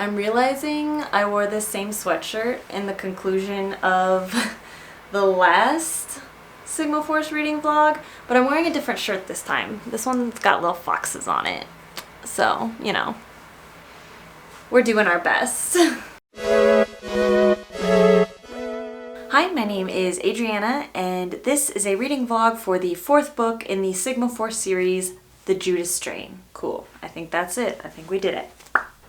I'm realizing I wore this same sweatshirt in the conclusion of the last Sigma Force reading vlog, but I'm wearing a different shirt this time. This one's got little foxes on it. So, you know, we're doing our best. Hi, my name is Adriana, and this is a reading vlog for the 4th book in the Sigma Force series, The Judas Strain. Cool. I think that's it. I think we did it.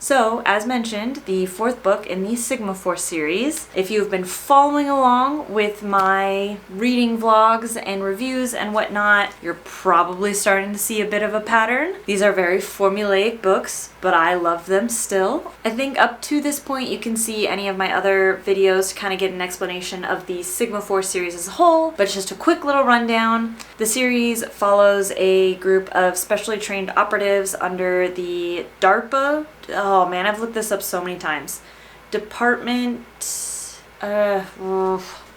So, as mentioned, the 4th book in the Sigma Force series. If you've been following along with my reading vlogs and reviews and whatnot, you're probably starting to see a bit of a pattern. These are very formulaic books, but I love them still. I think up to this point you can see any of my other videos to kind of get an explanation of the Sigma Force series as a whole, but it's just a quick little rundown. The series follows a group of specially trained operatives under the DARPA. Oh man, I've looked this up so many times. Department, I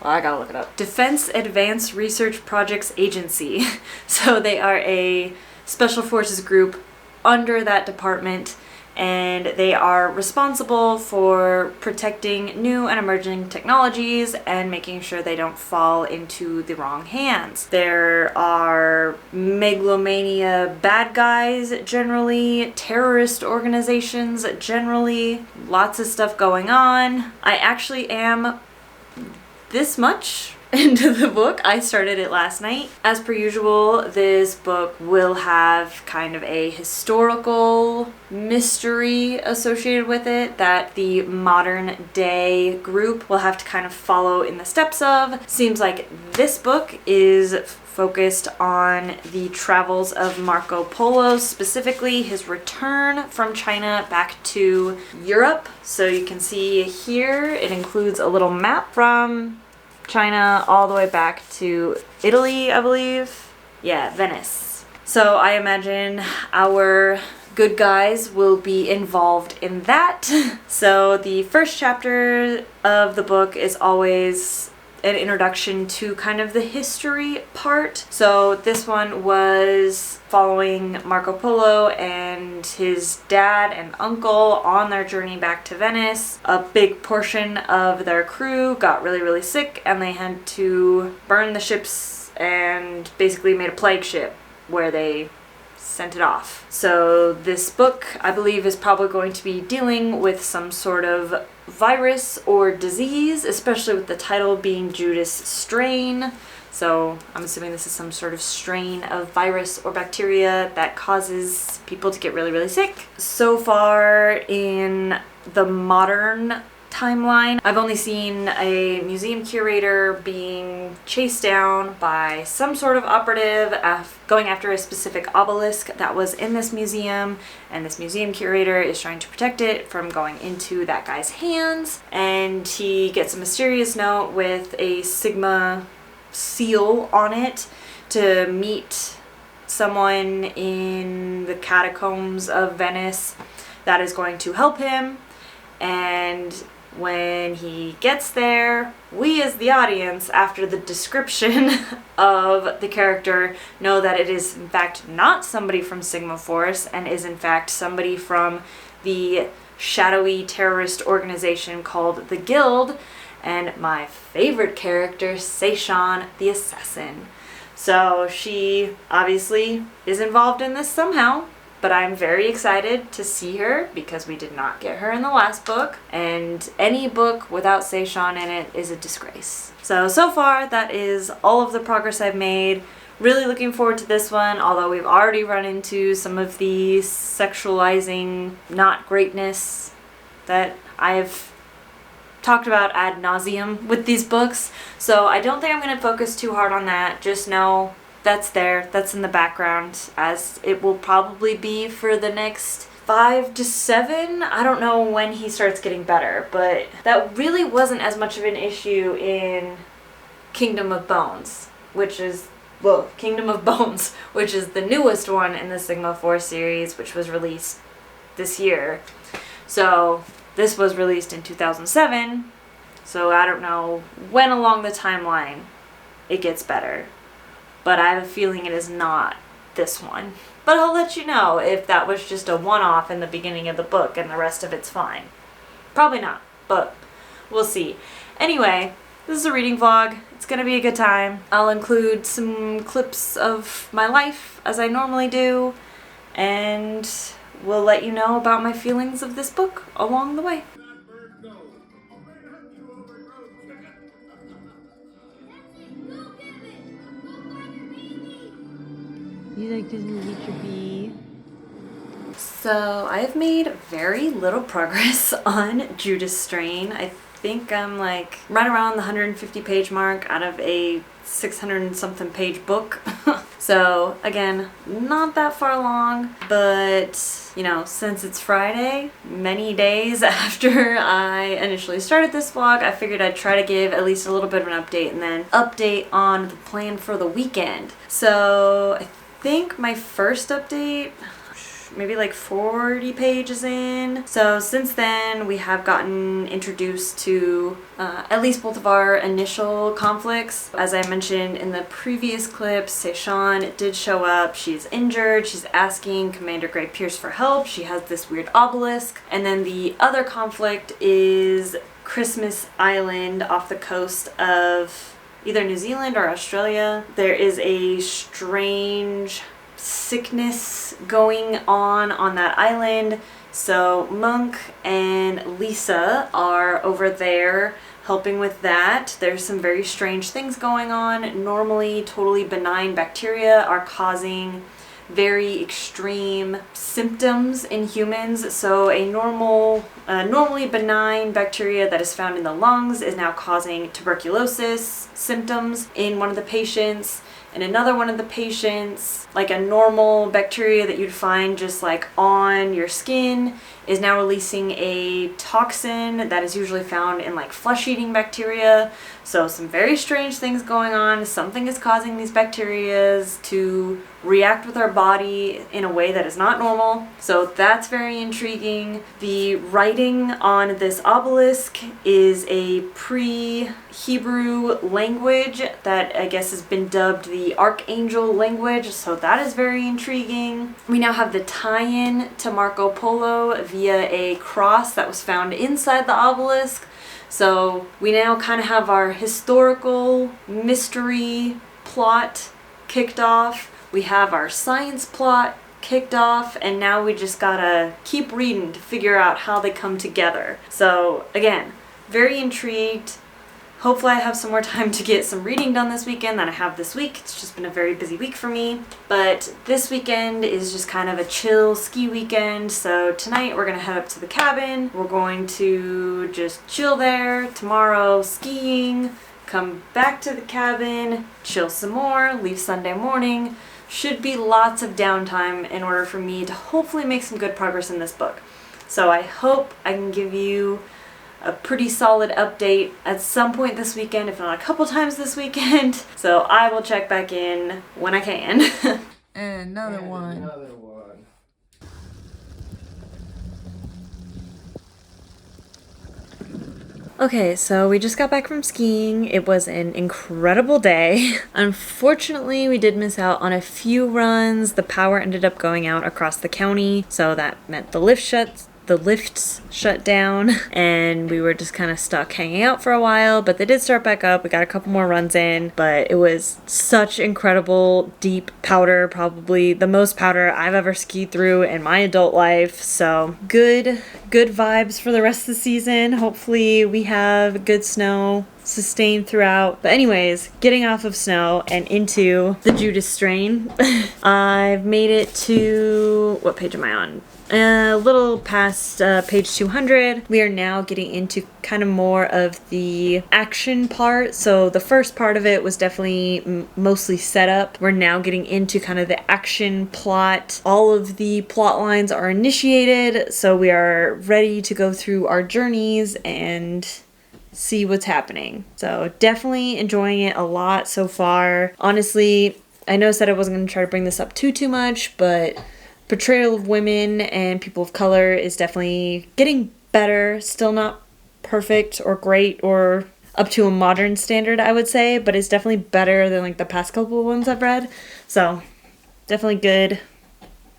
gotta look it up. Defense Advanced Research Projects Agency. So they are a special forces group under that department, and they are responsible for protecting new and emerging technologies and making sure they don't fall into the wrong hands. There are megalomania bad guys generally, terrorist organizations generally, lots of stuff going on. I actually am this much into the book. I started it last night. As per usual, this book will have kind of a historical mystery associated with it that the modern day group will have to kind of follow in the steps of. Seems like this book is focused on the travels of Marco Polo, specifically his return from China back to Europe. So you can see here it includes a little map from China all the way back to Italy, I believe. Yeah, Venice. So I imagine our good guys will be involved in that. So the first chapter of the book is always an introduction to kind of the history part. So this one was following Marco Polo and his dad and uncle on their journey back to Venice. A big portion of their crew got really sick, and they had to burn the ships and basically made a plague ship where they sent it off. So this book, I believe, is probably going to be dealing with some sort of virus or disease, especially with the title being Judas Strain. So I'm assuming this is some sort of strain of virus or bacteria that causes people to get really sick. So far in the modern timeline, I've only seen a museum curator being chased down by some sort of operative going after a specific obelisk that was in this museum, and this museum curator is trying to protect it from going into that guy's hands. And he gets a mysterious note with a Sigma seal on it to meet someone in the catacombs of Venice that is going to help him. And when he gets there, we as the audience, after the description of the character, know that it is in fact not somebody from Sigma Force, and is in fact somebody from the shadowy terrorist organization called the Guild, and my favorite character, Seishan the Assassin. So she obviously is involved in this somehow. But I'm very excited to see her because we did not get her in the last book, and any book without Seishan in it is a disgrace. So far that is all of the progress I've made. Really looking forward to this one, although we've already run into some of the sexualizing not greatness that I've talked about ad nauseum with these books. So I don't think I'm going to focus too hard on that. Just know that's there, that's in the background, as it will probably be for the next 5 to 7. I don't know when he starts getting better, but that really wasn't as much of an issue in Kingdom of Bones, which is the newest one in the Sigma Force series, which was released this year. So this was released in 2007, so I don't know when along the timeline it gets better. But I have a feeling it is not this one. But I'll let you know if that was just a one-off in the beginning of the book and the rest of it's fine. Probably not, but we'll see. Anyway, this is a reading vlog. It's gonna be a good time. I'll include some clips of my life as I normally do, and we'll let you know about my feelings of this book along the way. You like this movie, Trippy? So I've made very little progress on Judas Strain. I think I'm like right around the 150 page mark out of a 600 and something page book. So again, not that far along, but you know, since it's Friday, many days after I initially started this vlog, I figured I'd try to give at least a little bit of an update and then update on the plan for the weekend. So I think my first update, maybe like 40 pages in. So since then, we have gotten introduced to at least both of our initial conflicts. As I mentioned in the previous clips, Seishan did show up. She's injured. She's asking Commander Gray Pierce for help. She has this weird obelisk. And then the other conflict is Christmas Island off the coast of either New Zealand or Australia. There is a strange sickness going on that island, so Monk and Lisa are over there helping with that. There's some very strange things going on. Normally totally benign bacteria are causing very extreme symptoms in humans. So a normally benign bacteria that is found in the lungs is now causing tuberculosis symptoms in one of the patients. And another one of the patients, like a normal bacteria that you'd find just like on your skin, is now releasing a toxin that is usually found in like flesh-eating bacteria. So some very strange things going on. Something is causing these bacteria to react with our body in a way that is not normal. So that's very intriguing. The writing on this obelisk is a pre-Hebrew language that I guess has been dubbed the Archangel language. So that is very intriguing. We now have the tie-in to Marco Polo via a cross that was found inside the obelisk. So we now kind of have our historical mystery plot kicked off. We have our science plot kicked off, and now we just gotta keep reading to figure out how they come together. So again, very intrigued. Hopefully I have some more time to get some reading done this weekend than I have this week. It's just been a very busy week for me. But this weekend is just kind of a chill ski weekend. So tonight we're gonna head up to the cabin. We're going to just chill there. Tomorrow skiing, come back to the cabin, chill some more, leave Sunday morning. Should be lots of downtime in order for me to hopefully make some good progress in this book. So I hope I can give you a pretty solid update at some point this weekend, if not a couple times this weekend. So I will check back in when I can. And another one. Okay, so we just got back from skiing. It was an incredible day. Unfortunately, we did miss out on a few runs. The power ended up going out across the county, so that meant the lifts shut down, and we were just kind of stuck hanging out for a while, but they did start back up. We got a couple more runs in, but it was such incredible deep powder, probably the most powder I've ever skied through in my adult life. So good vibes for the rest of the season. Hopefully we have good snow sustained throughout. But anyways, getting off of snow and into the Judas Strain. I've made it to, what page am I on? A little past page 200. We are now getting into kind of more of the action part. So the first part of it was definitely mostly set up. We're now getting into kind of the action plot. All of the plot lines are initiated, so we are ready to go through our journeys and see what's happening. So definitely enjoying it a lot so far. Honestly, I know I said I wasn't going to try to bring this up too much, but portrayal of women and people of color is definitely getting better. Still not perfect or great or up to a modern standard, I would say, but it's definitely better than like the past couple of ones I've read. So definitely good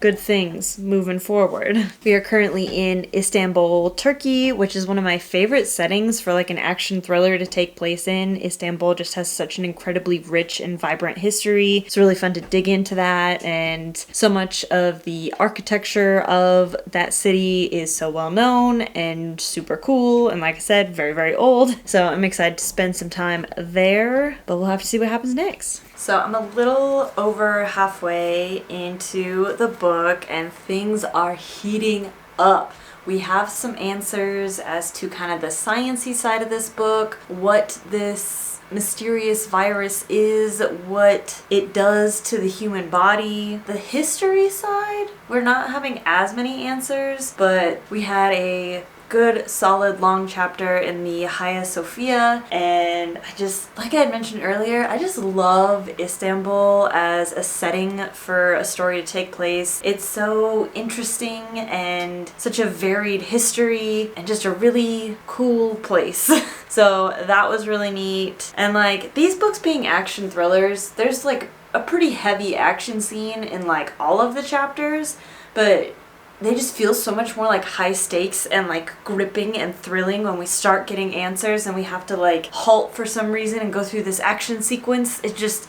good things moving forward. We are currently in Istanbul, Turkey, which is one of my favorite settings for like an action thriller to take place in. Istanbul just has such an incredibly rich and vibrant history. It's really fun to dig into that, and so much of the architecture of that city is so well known and super cool, and like I said, very, very old. So I'm excited to spend some time there, but we'll have to see what happens next. So I'm a little over halfway into the book and things are heating up. We have some answers as to kind of the sciencey side of this book, what this mysterious virus is, what it does to the human body. The history side, we're not having as many answers, but we had a good solid long chapter in the Hagia Sophia, and I just, like I had mentioned earlier, I just love Istanbul as a setting for a story to take place. It's so interesting and such a varied history and just a really cool place. So that was really neat. And like these books being action thrillers, there's like a pretty heavy action scene in like all of the chapters, but they just feel so much more like high stakes and like gripping and thrilling when we start getting answers and we have to like halt for some reason and go through this action sequence. It just,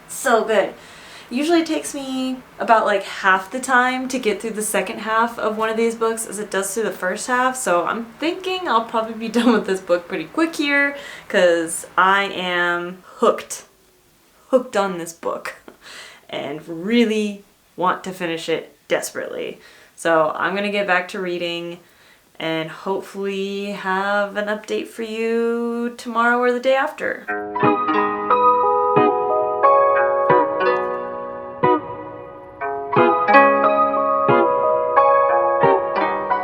so good. Usually it takes me about like half the time to get through the second half of one of these books as it does through the first half. So I'm thinking I'll probably be done with this book pretty quick here because I am hooked on this book and really want to finish it desperately. So I'm gonna get back to reading and hopefully have an update for you tomorrow or the day after.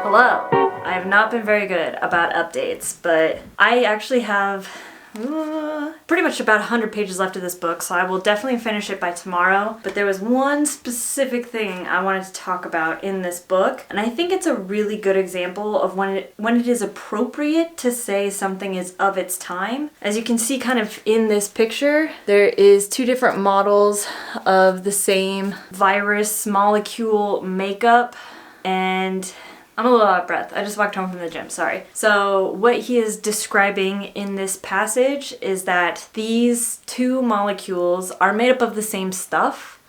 Hello. I have not been very good about updates, but I actually have pretty much about 100 pages left of this book, so I will definitely finish it by tomorrow. But there was one specific thing I wanted to talk about in this book, and I think it's a really good example of when it is appropriate to say something is of its time. As you can see kind of in this picture, there is two different models of the same virus molecule makeup, and I'm a little out of breath. I just walked home from the gym, sorry. So what he is describing in this passage is that these two molecules are made up of the same stuff,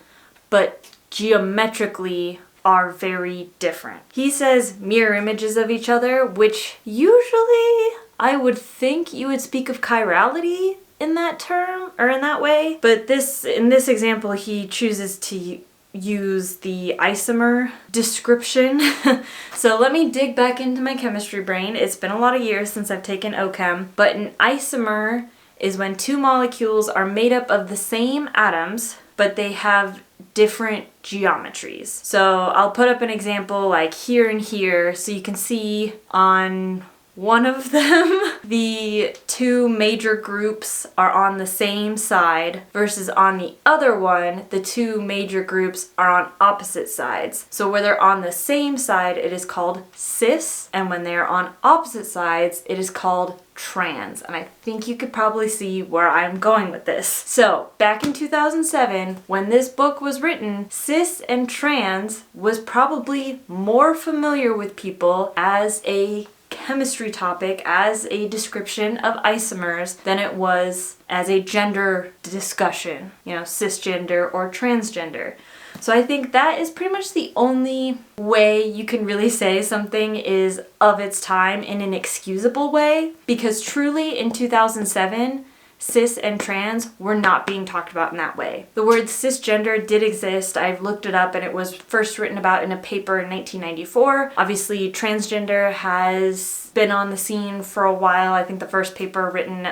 but geometrically are very different. He says mirror images of each other, which usually I would think you would speak of chirality in that term, or in that way. But in this example, he chooses to use the isomer description. So let me dig back into my chemistry brain. It's been a lot of years since I've taken OChem, but an isomer is when two molecules are made up of the same atoms, but they have different geometries. So I'll put up an example like here and here so you can see on one of them, the two major groups are on the same side versus on the other one, the two major groups are on opposite sides. So where they're on the same side, it is called cis, and when they're on opposite sides, it is called trans. And I think you could probably see where I'm going with this. So back in 2007, when this book was written, cis and trans was probably more familiar with people as a chemistry topic, as a description of isomers, than it was as a gender discussion, cisgender or transgender. So I think that is pretty much the only way you can really say something is of its time in an excusable way, because truly in 2007, cis and trans were not being talked about in that way. The word cisgender did exist. I've looked it up and it was first written about in a paper in 1994. Obviously, transgender has been on the scene for a while. I think the first paper written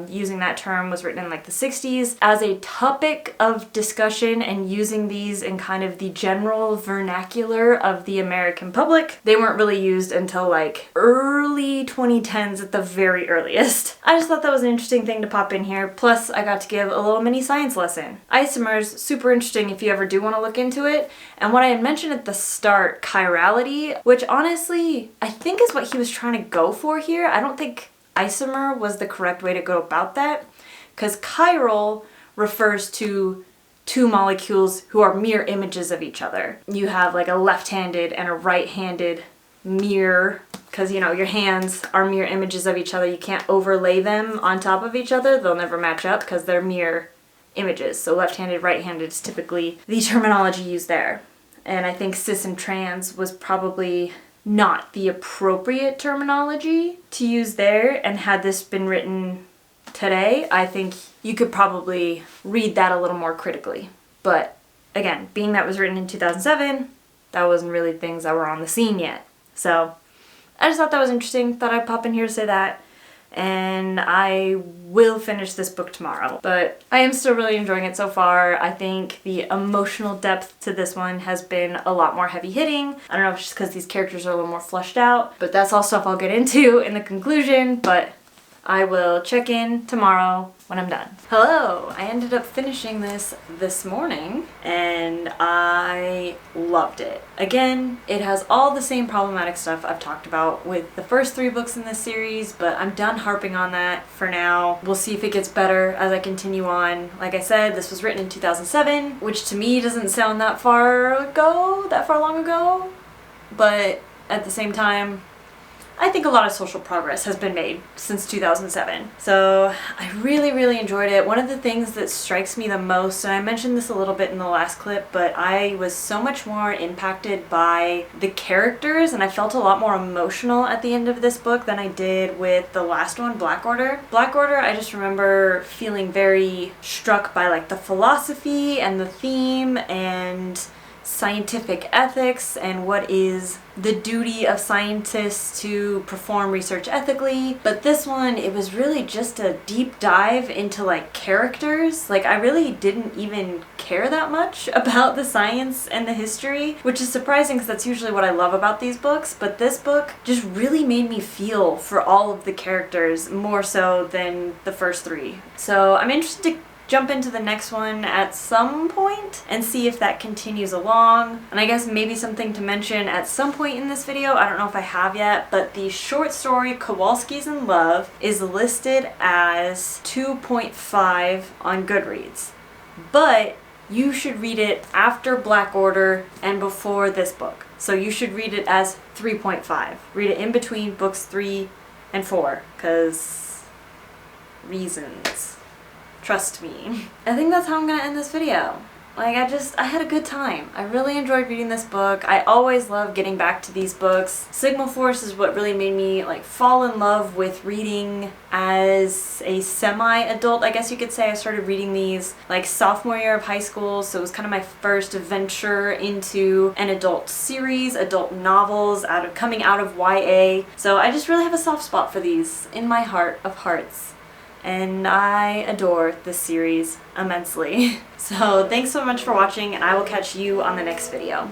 using that term was written in like the 60s. As a topic of discussion and using these in kind of the general vernacular of the American public, they weren't really used until like early 2010s at the very earliest. I just thought that was an interesting thing to pop in here. Plus, I got to give a little mini science lesson. Isomers, super interesting if you ever do want to look into it. And what I had mentioned at the start, chirality, which honestly, I think is what he was trying to go for here. I don't think isomer was the correct way to go about that, because chiral refers to two molecules who are mirror images of each other. You have like a left-handed and a right-handed mirror, because you know your hands are mirror images of each other. You can't overlay them on top of each other. They'll never match up because they're mirror images. So left-handed, right-handed is typically the terminology used there. And I think cis and trans was probably not the appropriate terminology to use there, and had this been written today, I think you could probably read that a little more critically. But again, being that was written in 2007, that wasn't really things that were on the scene yet. So I just thought that was interesting, thought I'd pop in here to say that. And I will finish this book tomorrow. But I am still really enjoying it so far. I think the emotional depth to this one has been a lot more heavy hitting. I don't know if it's just because these characters are a little more fleshed out, but that's all stuff I'll get into in the conclusion. But I will check in tomorrow when I'm done. Hello! I ended up finishing this morning and I loved it. Again, it has all the same problematic stuff I've talked about with the first 3 books in this series, but I'm done harping on that for now. We'll see if it gets better as I continue on. Like I said, this was written in 2007, which to me doesn't sound that far long ago, but at the same time, I think a lot of social progress has been made since 2007. So I really, really enjoyed it. One of the things that strikes me the most, and I mentioned this a little bit in the last clip, but I was so much more impacted by the characters, and I felt a lot more emotional at the end of this book than I did with the last one, Black Order. Black Order, I just remember feeling very struck by like the philosophy and the theme and scientific ethics and what is the duty of scientists to perform research ethically. But this one, it was really just a deep dive into like characters. Like I really didn't even care that much about the science and the history, which is surprising because that's usually what I love about these books. But this book just really made me feel for all of the characters more so than the first 3. So I'm interested to jump into the next one at some point and see if that continues along. And I guess maybe something to mention at some point in this video, I don't know if I have yet, but the short story Kowalski's in Love is listed as 2.5 on Goodreads. But you should read it after Black Order and before this book. So you should read it as 3.5. Read it in between books 3 and 4, because reasons. Trust me. I think that's how I'm gonna end this video. Like, I had a good time. I really enjoyed reading this book. I always love getting back to these books. Sigma Force is what really made me like fall in love with reading as a semi-adult, I guess you could say. I started reading these like sophomore year of high school, so it was kind of my first venture into an adult series, adult novels, coming out of YA. So I just really have a soft spot for these in my heart of hearts. And I adore this series immensely. So thanks so much for watching, and I will catch you on the next video.